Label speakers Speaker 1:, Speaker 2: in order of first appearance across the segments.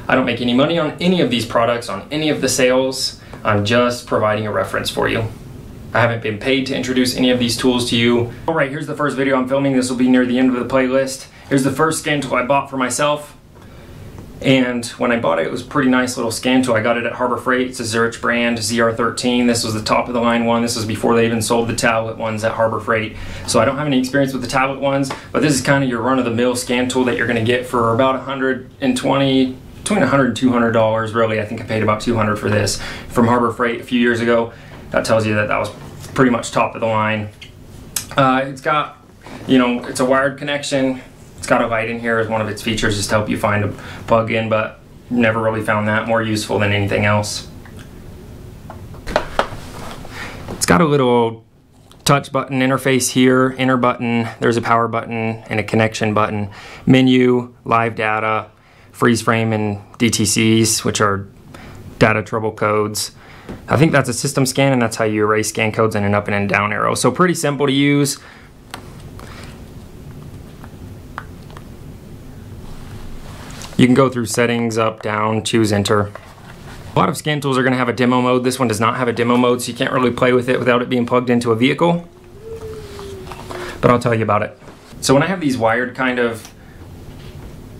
Speaker 1: I don't make any money on any of these products, on any of the sales. I'm just providing a reference for you. I haven't been paid to introduce any of these tools to you. Alright, here's the first video I'm filming. This will be near the end of the playlist. Here's the first scan tool I bought for myself. And when I bought it, it was a pretty nice little scan tool. I got it at Harbor Freight. It's a Zurich brand, ZR13. This was the top of the line one. This was before they even sold the tablet ones at Harbor Freight. So I don't have any experience with the tablet ones, but this is kind of your run-of-the-mill scan tool that you're going to get for about $120, between $100 and $200 really. I think I paid about $200 for this from Harbor Freight a few years ago. That tells you that that was pretty much top of the line. It's got, you know, it's a wired connection. It's got a light in here as one of its features, just to help you find a plug-in, but never really found that more useful than anything else. It's got a little touch button interface here, enter button, there's a power button and a connection button, menu, live data, freeze frame and DTCs, which are data trouble codes. I think that's a system scan, and that's how you erase scan codes in an up and in down arrow. So pretty simple to use. You can go through settings, up, down, choose enter. A lot of scan tools are going to have a demo mode. This one does not have a demo mode, so you can't really play with it without it being plugged into a vehicle. But I'll tell you about it. So when I have these wired kind of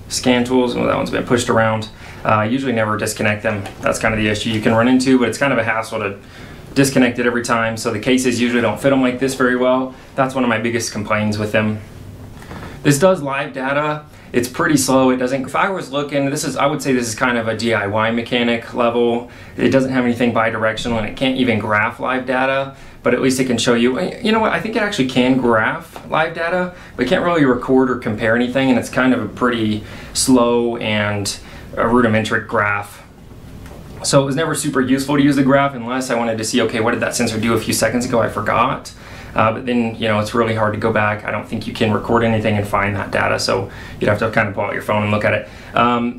Speaker 1: scan tools, well, that one's been pushed around, I usually never disconnect them. That's kind of the issue you can run into, but it's kind of a hassle to disconnect it every time, so the cases usually don't fit them like this very well. That's one of my biggest complaints with them. This does live data. It's pretty slow. It doesn't, if I was looking, I would say this is kind of a DIY mechanic level. It doesn't have anything bi-directional, and it can't even graph live data, but at least it can show you, you know what, I think it actually can graph live data, but it can't really record or compare anything, and it's kind of a pretty slow and a rudimentary graph. So it was never super useful to use the graph unless I wanted to see, okay, what did that sensor do a few seconds ago? I forgot. But then, you know, it's really hard to go back. I don't think you can record anything and find that data, so you'd have to kind of pull out your phone and look at it.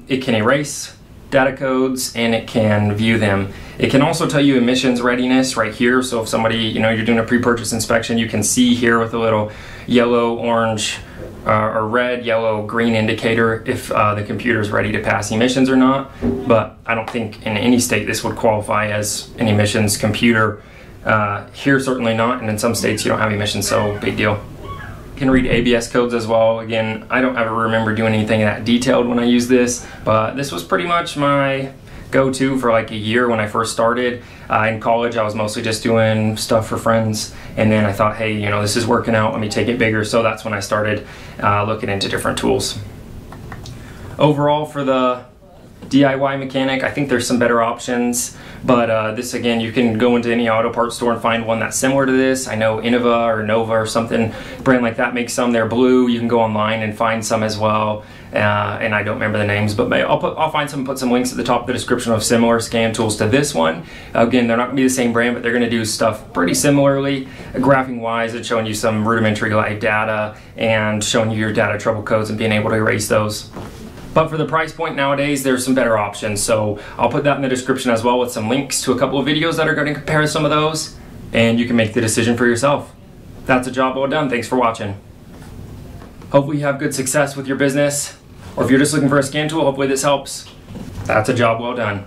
Speaker 1: It can erase data codes, and it can view them. It can also tell you emissions readiness right here, so if somebody, you know, you're doing a pre-purchase inspection, you can see here with a little yellow, orange, or red, yellow, green indicator if the computer is ready to pass emissions or not. But I don't think in any state this would qualify as an emissions computer. Here certainly not, and in some states you don't have emissions, so big deal. You can read ABS codes as well. Again, I don't ever remember doing anything that detailed when I used this, but this was pretty much my go-to for like a year when I first started. In college I was mostly just doing stuff for friends, and then I thought, hey, you know, this is working out, let me take it bigger, so that's when I started looking into different tools. Overall, for the DIY mechanic, I think there's some better options, but this, again, you can go into any auto parts store and find one that's similar to this. I know Innova or Nova or something, brand like that, makes some. They're blue. You can go online and find some as well, and I don't remember the names, but I'll find some, put some links at the top of the description of similar scan tools to this one. Again, they're not going to be the same brand, but they're going to do stuff pretty similarly. Graphing wise, it's showing you some rudimentary live data and showing you your data trouble codes and being able to erase those. But for the price point nowadays, there's some better options, so I'll put that in the description as well with some links to a couple of videos that are going to compare some of those, and you can make the decision for yourself. That's a job well done. Thanks for watching. Hopefully you have good success with your business, or if you're just looking for a scan tool, hopefully this helps. That's a job well done.